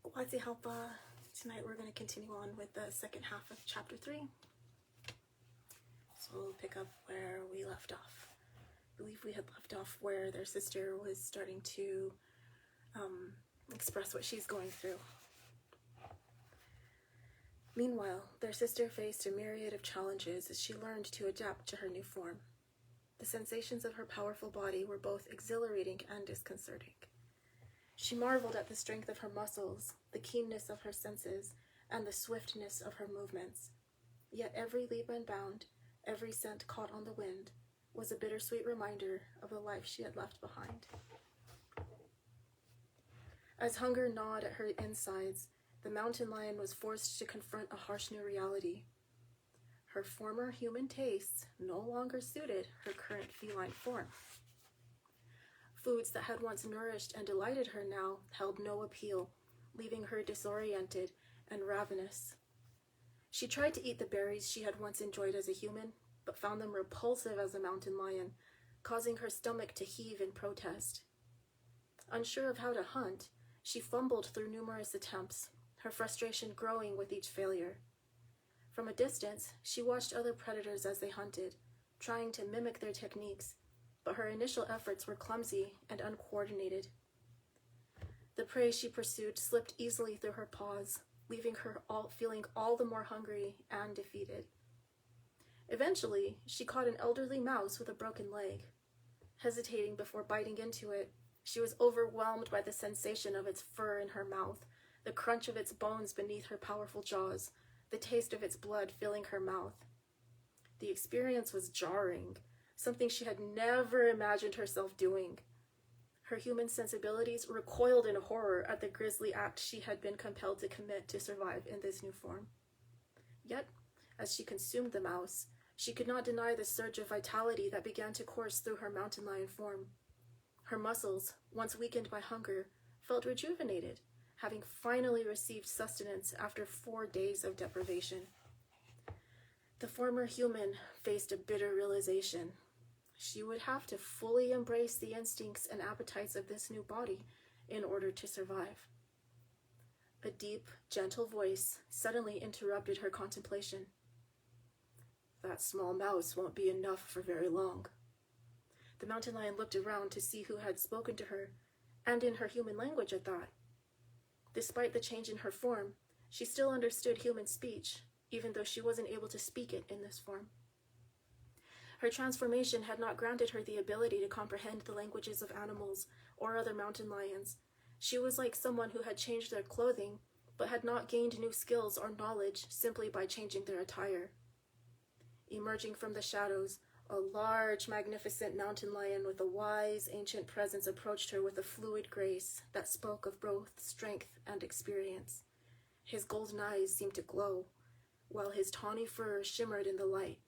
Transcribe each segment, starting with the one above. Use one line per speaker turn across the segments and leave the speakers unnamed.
Wazi Halpa. Tonight we're going to continue on with the second half of chapter 3. So we'll pick up where we left off. I believe we had left off where their sister was starting to express what she's going through. Meanwhile, their sister faced a myriad of challenges as she learned to adapt to her new form. The sensations of her powerful body were both exhilarating and disconcerting. She marveled at the strength of her muscles, the keenness of her senses, and the swiftness of her movements. Yet every leap and bound, every scent caught on the wind, was a bittersweet reminder of the life she had left behind. As hunger gnawed at her insides, the mountain lion was forced to confront a harsh new reality. Her former human tastes no longer suited her current feline form. Foods that had once nourished and delighted her now held no appeal, leaving her disoriented and ravenous. She tried to eat the berries she had once enjoyed as a human, but found them repulsive as a mountain lion, causing her stomach to heave in protest. Unsure of how to hunt, she fumbled through numerous attempts, her frustration growing with each failure. From a distance, she watched other predators as they hunted, trying to mimic their techniques, but her initial efforts were clumsy and uncoordinated. The prey she pursued slipped easily through her paws, leaving her feeling all the more hungry and defeated. Eventually, she caught an elderly mouse with a broken leg. Hesitating before biting into it, she was overwhelmed by the sensation of its fur in her mouth, the crunch of its bones beneath her powerful jaws, the taste of its blood filling her mouth. The experience was jarring, something she had never imagined herself doing. Her human sensibilities recoiled in horror at the grisly act she had been compelled to commit to survive in this new form. Yet, as she consumed the mouse, she could not deny the surge of vitality that began to course through her mountain lion form. Her muscles, once weakened by hunger, felt rejuvenated, having finally received sustenance after 4 days of deprivation. The former human faced a bitter realization. She would have to fully embrace the instincts and appetites of this new body in order to survive. A deep, gentle voice suddenly interrupted her contemplation. "That small mouse won't be enough for very long." The mountain lion looked around to see who had spoken to her, and in her human language at that. Despite the change in her form, she still understood human speech, even though she wasn't able to speak it in this form. Her transformation had not granted her the ability to comprehend the languages of animals or other mountain lions. She was like someone who had changed their clothing, but had not gained new skills or knowledge simply by changing their attire. Emerging from the shadows, a large, magnificent mountain lion with a wise, ancient presence approached her with a fluid grace that spoke of both strength and experience. His golden eyes seemed to glow, while his tawny fur shimmered in the light.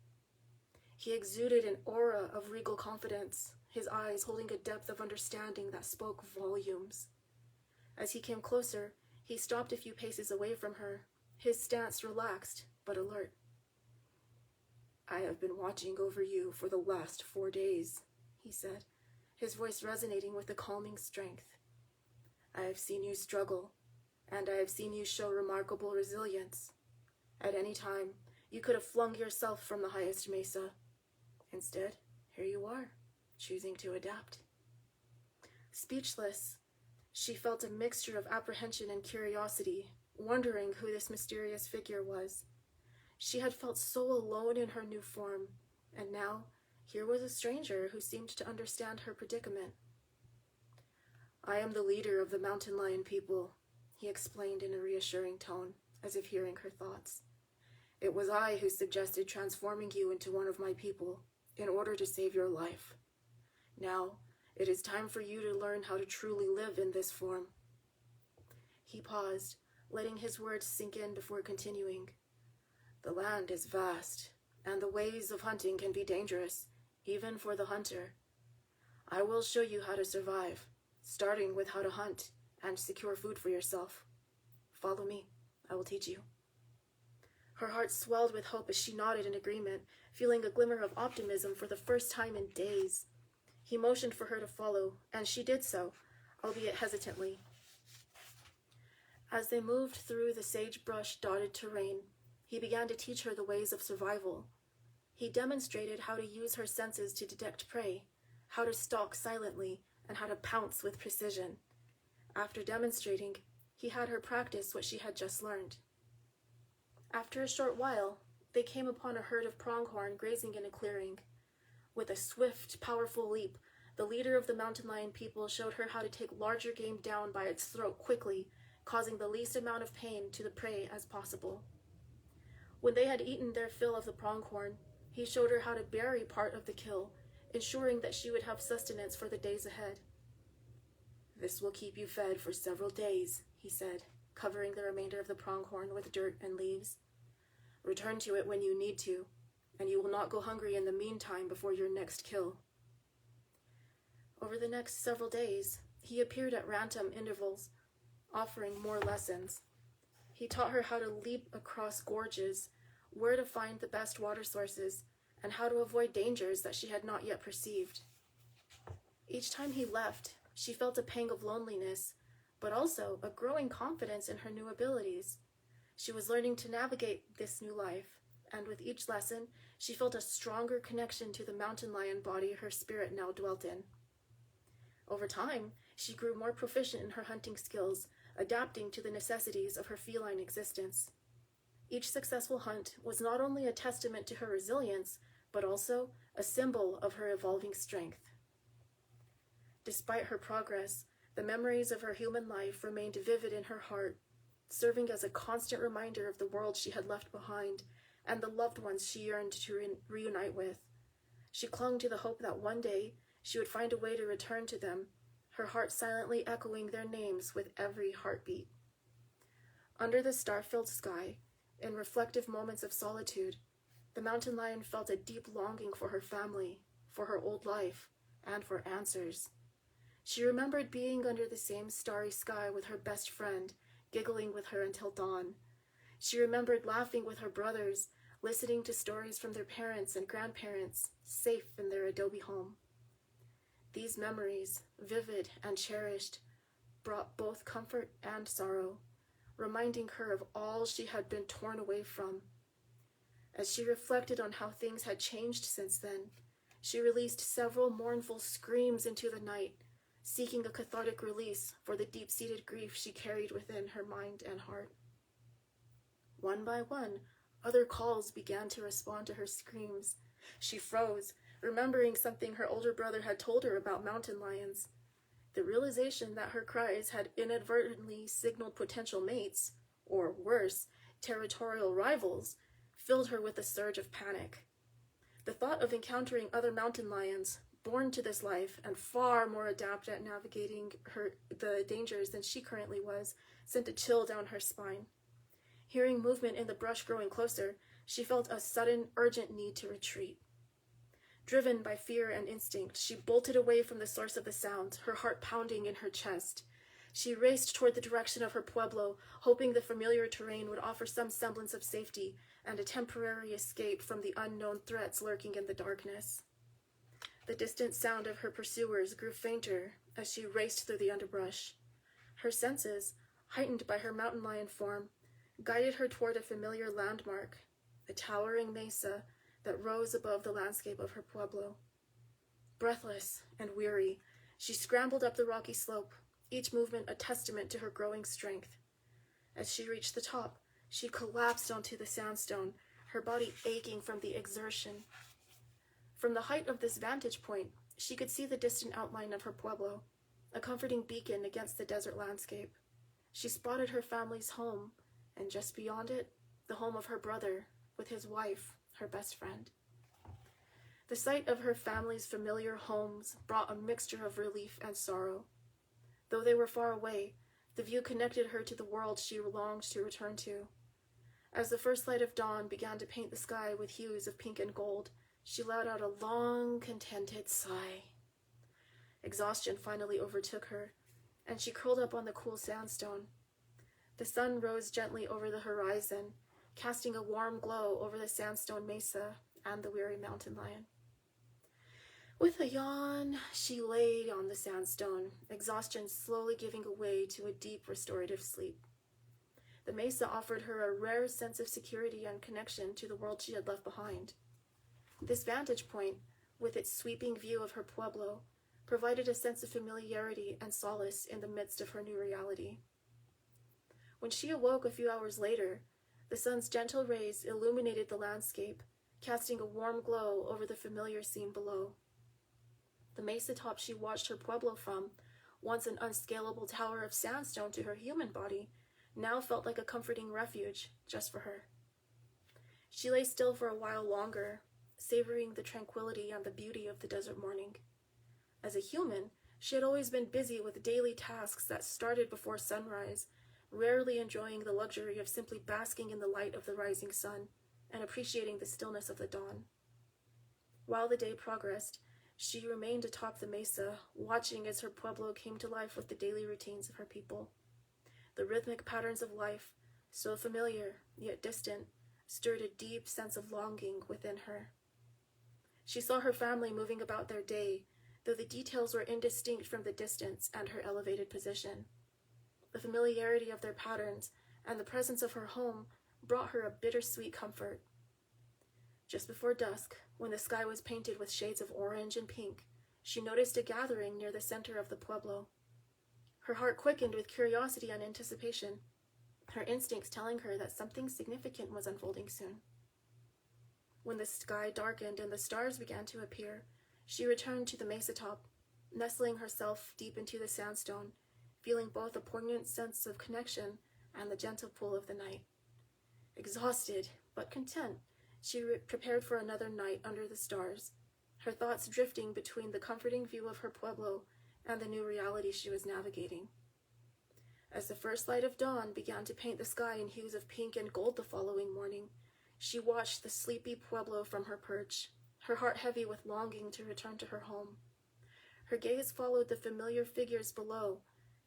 He exuded an aura of regal confidence, his eyes holding a depth of understanding that spoke volumes. As he came closer, he stopped a few paces away from her, his stance relaxed but alert. "I have been watching over you for the last 4 days," he said, his voice resonating with a calming strength. "I have seen you struggle, and I have seen you show remarkable resilience. At any time, you could have flung yourself from the highest mesa. Instead, here you are, choosing to adapt." Speechless, she felt a mixture of apprehension and curiosity, wondering who this mysterious figure was. She had felt so alone in her new form, and now here was a stranger who seemed to understand her predicament. "I am the leader of the mountain lion people," he explained in a reassuring tone, as if hearing her thoughts. "It was I who suggested transforming you into one of my people, in order to save your life. Now, it is time for you to learn how to truly live in this form." He paused, letting his words sink in before continuing. "The land is vast, and the ways of hunting can be dangerous, even for the hunter. I will show you how to survive, starting with how to hunt and secure food for yourself. Follow me, I will teach you." Her heart swelled with hope as she nodded in agreement, feeling a glimmer of optimism for the first time in days. He motioned for her to follow, and she did so, albeit hesitantly. As they moved through the sagebrush-dotted terrain, he began to teach her the ways of survival. He demonstrated how to use her senses to detect prey, how to stalk silently, and how to pounce with precision. After demonstrating, he had her practice what she had just learned. After a short while, they came upon a herd of pronghorn grazing in a clearing. With a swift, powerful leap, the leader of the mountain lion people showed her how to take larger game down by its throat quickly, causing the least amount of pain to the prey as possible. When they had eaten their fill of the pronghorn, he showed her how to bury part of the kill, ensuring that she would have sustenance for the days ahead. "This will keep you fed for several days," he said, covering the remainder of the pronghorn with dirt and leaves. "Return to it when you need to, and you will not go hungry in the meantime before your next kill." Over the next several days, he appeared at random intervals, offering more lessons. He taught her how to leap across gorges, where to find the best water sources, and how to avoid dangers that she had not yet perceived. Each time he left, she felt a pang of loneliness, but also a growing confidence in her new abilities. She was learning to navigate this new life, and with each lesson, she felt a stronger connection to the mountain lion body her spirit now dwelt in. Over time, she grew more proficient in her hunting skills, adapting to the necessities of her feline existence. Each successful hunt was not only a testament to her resilience, but also a symbol of her evolving strength. Despite her progress, the memories of her human life remained vivid in her heart, serving as a constant reminder of the world she had left behind and the loved ones she yearned to reunite with. She clung to the hope that one day she would find a way to return to them, her heart silently echoing their names with every heartbeat. Under the star-filled sky, in reflective moments of solitude, the mountain lion felt a deep longing for her family, for her old life, and for answers. She remembered being under the same starry sky with her best friend, giggling with her until dawn. She remembered laughing with her brothers, listening to stories from their parents and grandparents, safe in their adobe home. These memories, vivid and cherished, brought both comfort and sorrow, reminding her of all she had been torn away from. As she reflected on how things had changed since then, she released several mournful screams into the night, seeking a cathartic release for the deep-seated grief she carried within her mind and heart. One by one, other calls began to respond to her screams. She froze, remembering something her older brother had told her about mountain lions. The realization that her cries had inadvertently signaled potential mates, or worse, territorial rivals, filled her with a surge of panic. The thought of encountering other mountain lions, born to this life and far more adept at navigating the dangers than she currently was, sent a chill down her spine. Hearing movement in the brush growing closer, she felt a sudden, urgent need to retreat. Driven by fear and instinct, she bolted away from the source of the sound, her heart pounding in her chest. She raced toward the direction of her pueblo, hoping the familiar terrain would offer some semblance of safety and a temporary escape from the unknown threats lurking in the darkness. The distant sound of her pursuers grew fainter as she raced through the underbrush. Her senses, heightened by her mountain lion form, guided her toward a familiar landmark, a towering mesa that rose above the landscape of her pueblo. Breathless and weary, she scrambled up the rocky slope, each movement a testament to her growing strength. As she reached the top, she collapsed onto the sandstone, her body aching from the exertion. From the height of this vantage point, she could see the distant outline of her pueblo, a comforting beacon against the desert landscape. She spotted her family's home, and just beyond it, the home of her brother, with his wife, her best friend. The sight of her family's familiar homes brought a mixture of relief and sorrow. Though they were far away, the view connected her to the world she longed to return to. As the first light of dawn began to paint the sky with hues of pink and gold, she let out a long, contented sigh. Exhaustion finally overtook her, and she curled up on the cool sandstone. The sun rose gently over the horizon, casting a warm glow over the sandstone mesa and the weary mountain lion. With a yawn, she lay on the sandstone, exhaustion slowly giving way to a deep restorative sleep. The mesa offered her a rare sense of security and connection to the world she had left behind. This vantage point, with its sweeping view of her pueblo, provided a sense of familiarity and solace in the midst of her new reality. When she awoke a few hours later, the sun's gentle rays illuminated the landscape, casting a warm glow over the familiar scene below. The mesa top she watched her pueblo from, once an unscalable tower of sandstone to her human body, now felt like a comforting refuge just for her. She lay still for a while longer, savoring the tranquility and the beauty of the desert morning. As a human, she had always been busy with daily tasks that started before sunrise, rarely enjoying the luxury of simply basking in the light of the rising sun and appreciating the stillness of the dawn. While the day progressed, she remained atop the mesa, watching as her pueblo came to life with the daily routines of her people. The rhythmic patterns of life, so familiar yet distant, stirred a deep sense of longing within her. She saw her family moving about their day, though the details were indistinct from the distance and her elevated position. The familiarity of their patterns and the presence of her home brought her a bittersweet comfort. Just before dusk, when the sky was painted with shades of orange and pink, she noticed a gathering near the center of the pueblo. Her heart quickened with curiosity and anticipation, her instincts telling her that something significant was unfolding soon. When the sky darkened and the stars began to appear, she returned to the mesa top, nestling herself deep into the sandstone, feeling both a poignant sense of connection and the gentle pull of the night. Exhausted, but content, she prepared for another night under the stars, her thoughts drifting between the comforting view of her pueblo and the new reality she was navigating. As the first light of dawn began to paint the sky in hues of pink and gold the following morning, she watched the sleepy pueblo from her perch, her heart heavy with longing to return to her home. Her gaze followed the familiar figures below,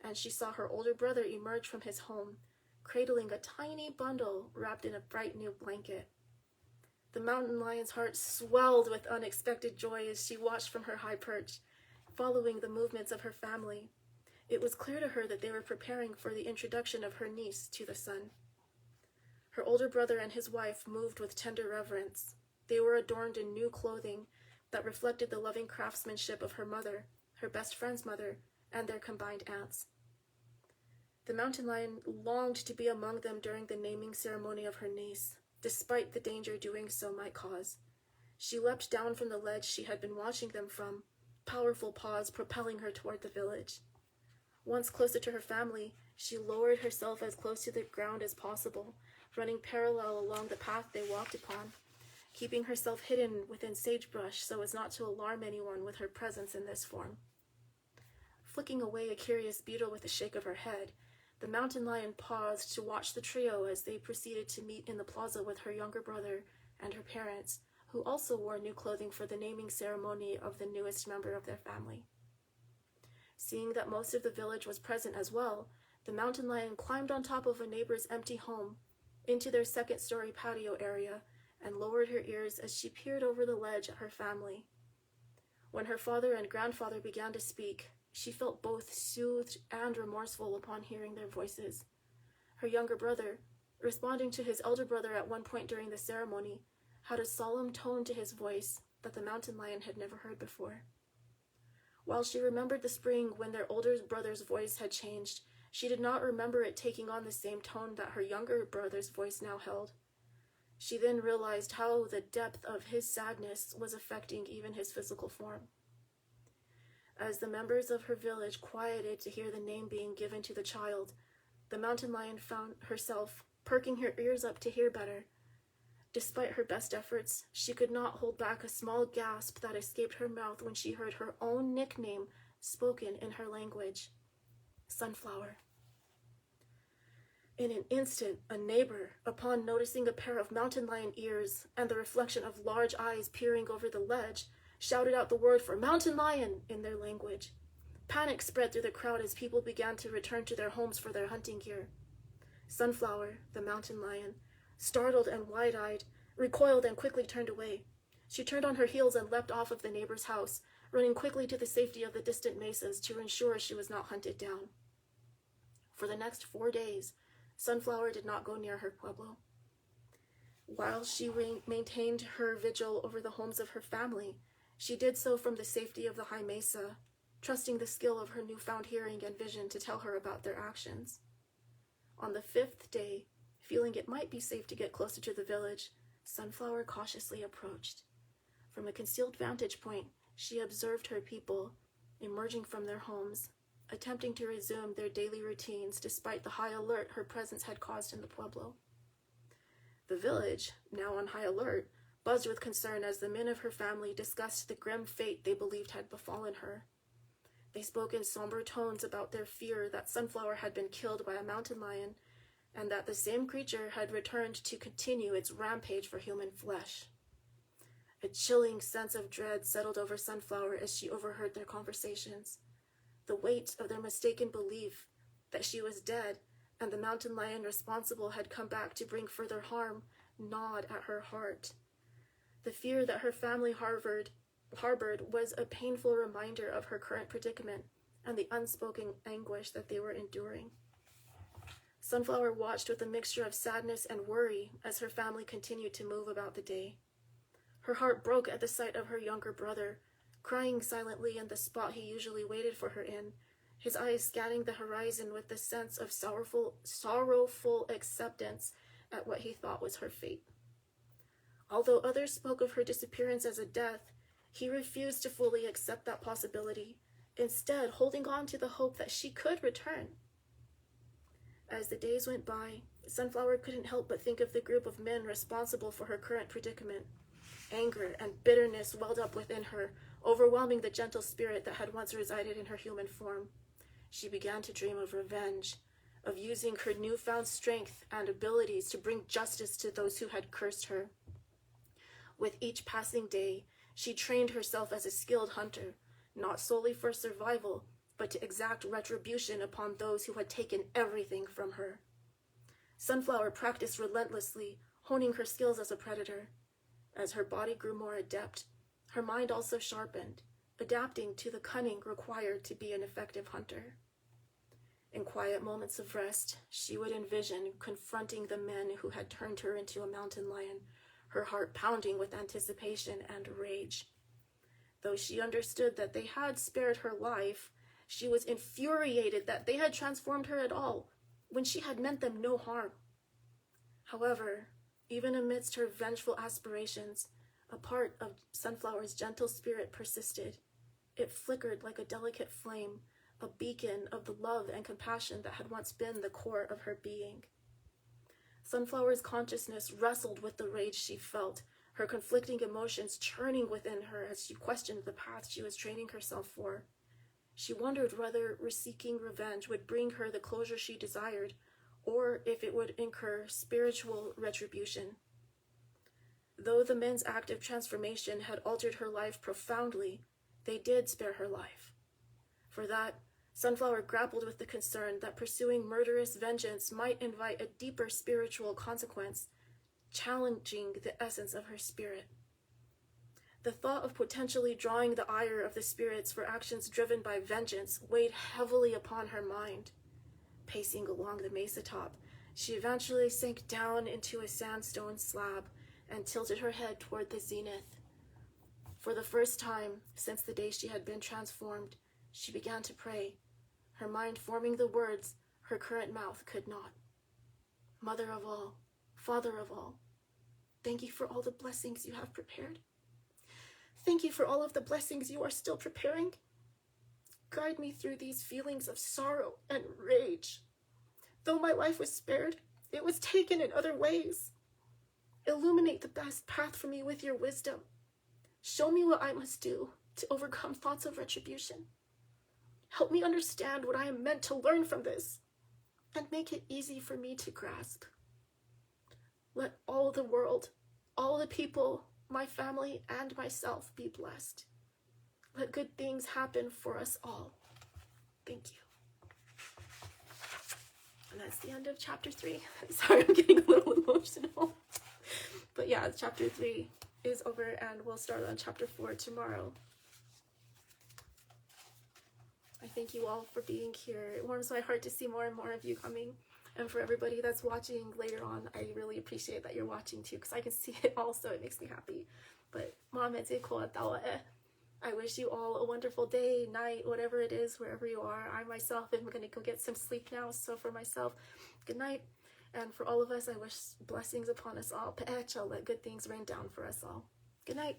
and she saw her older brother emerge from his home, cradling a tiny bundle wrapped in a bright new blanket. The mountain lion's heart swelled with unexpected joy as she watched from her high perch, following the movements of her family. It was clear to her that they were preparing for the introduction of her niece to the sun. Her older brother and his wife moved with tender reverence. They were adorned in new clothing that reflected the loving craftsmanship of her mother, her best friend's mother, and their combined aunts. The mountain lion longed to be among them during the naming ceremony of her niece, despite the danger doing so might cause. She leapt down from the ledge she had been watching them from, powerful paws propelling her toward the village. Once closer to her family, she lowered herself as close to the ground as possible, running parallel along the path they walked upon, keeping herself hidden within sagebrush so as not to alarm anyone with her presence in this form. Flicking away a curious beetle with a shake of her head, the mountain lion paused to watch the trio as they proceeded to meet in the plaza with her younger brother and her parents, who also wore new clothing for the naming ceremony of the newest member of their family. Seeing that most of the village was present as well, the mountain lion climbed on top of a neighbor's empty home, into their second-story patio area, and lowered her ears as she peered over the ledge at her family. When her father and grandfather began to speak, she felt both soothed and remorseful upon hearing their voices. Her younger brother, responding to his elder brother at one point during the ceremony, had a solemn tone to his voice that the mountain lion had never heard before. While she remembered the spring when their older brother's voice had changed, she did not remember it taking on the same tone that her younger brother's voice now held. She then realized how the depth of his sadness was affecting even his physical form. As the members of her village quieted to hear the name being given to the child, the mountain lion found herself perking her ears up to hear better. Despite her best efforts, she could not hold back a small gasp that escaped her mouth when she heard her own nickname spoken in her language, Sunflower. In an instant, a neighbor, upon noticing a pair of mountain lion ears and the reflection of large eyes peering over the ledge, shouted out the word for mountain lion in their language. Panic spread through the crowd as people began to return to their homes for their hunting gear. Sunflower, the mountain lion, startled and wide-eyed, recoiled and quickly turned away. She turned on her heels and leapt off of the neighbor's house, running quickly to the safety of the distant mesas to ensure she was not hunted down. For the next 4 days, Sunflower did not go near her pueblo. While she maintained her vigil over the homes of her family, she did so from the safety of the high mesa, trusting the skill of her newfound hearing and vision to tell her about their actions. On the 5th day, feeling it might be safe to get closer to the village, Sunflower cautiously approached. From a concealed vantage point, she observed her people emerging from their homes, attempting to resume their daily routines despite the high alert her presence had caused in the pueblo. The village, now on high alert, buzzed with concern as the men of her family discussed the grim fate they believed had befallen her. They spoke in somber tones about their fear that Sunflower had been killed by a mountain lion, and that the same creature had returned to continue its rampage for human flesh. A chilling sense of dread settled over Sunflower as she overheard their conversations. The weight of their mistaken belief that she was dead and the mountain lion responsible had come back to bring further harm gnawed at her heart. The fear that her family harbored was a painful reminder of her current predicament and the unspoken anguish that they were enduring. Sunflower watched with a mixture of sadness and worry as her family continued to move about the day. Her heart broke at the sight of her younger brother, crying silently in the spot he usually waited for her in, his eyes scanning the horizon with the sense of sorrowful acceptance at what he thought was her fate. Although others spoke of her disappearance as a death, he refused to fully accept that possibility, instead holding on to the hope that she could return. As the days went by, Sunflower couldn't help but think of the group of men responsible for her current predicament. Anger and bitterness welled up within her, overwhelming the gentle spirit that had once resided in her human form. She began to dream of revenge, of using her newfound strength and abilities to bring justice to those who had cursed her. With each passing day, she trained herself as a skilled hunter, not solely for survival, but to exact retribution upon those who had taken everything from her. Sunflower practiced relentlessly, honing her skills as a predator. As her body grew more adept, her mind also sharpened, adapting to the cunning required to be an effective hunter. In quiet moments of rest, she would envision confronting the men who had turned her into a mountain lion, her heart pounding with anticipation and rage. Though she understood that they had spared her life, she was infuriated that they had transformed her at all, when she had meant them no harm. However, even amidst her vengeful aspirations, a part of Sunflower's gentle spirit persisted. It flickered like a delicate flame, a beacon of the love and compassion that had once been the core of her being. Sunflower's consciousness wrestled with the rage she felt, her conflicting emotions churning within her as she questioned the path she was training herself for. She wondered whether seeking revenge would bring her the closure she desired, or if it would incur spiritual retribution. Though the men's act of transformation had altered her life profoundly, they did spare her life. For that, Sunflower grappled with the concern that pursuing murderous vengeance might invite a deeper spiritual consequence, challenging the essence of her spirit. The thought of potentially drawing the ire of the spirits for actions driven by vengeance weighed heavily upon her mind. Pacing along the mesa top, she eventually sank down into a sandstone slab and tilted her head toward the zenith. For the first time since the day she had been transformed, she began to pray, her mind forming the words her current mouth could not. Mother of all, Father of all, thank you for all the blessings you have prepared. Thank you for all of the blessings you are still preparing. Guide me through these feelings of sorrow and rage. Though my life was spared, it was taken in other ways. Illuminate the best path for me with your wisdom. Show me what I must do to overcome thoughts of retribution. Help me understand what I am meant to learn from this, and make it easy for me to grasp. Let all the world, all the people, my family, and myself be blessed. Let good things happen for us all. Thank you. And that's the end of chapter 3. Sorry, I'm getting a little emotional. But yeah, chapter 3 is over, and we'll start on chapter 4 tomorrow. I thank you all for being here. It warms my heart to see more and more of you coming. And for everybody that's watching later on, I really appreciate that you're watching too, because I can see it also. It makes me happy. But I wish you all a wonderful day, night, whatever it is, wherever you are. I myself am going to go get some sleep now. So for myself, good night. And for all of us, I wish blessings upon us all. Pe'echa, let good things rain down for us all. Good night.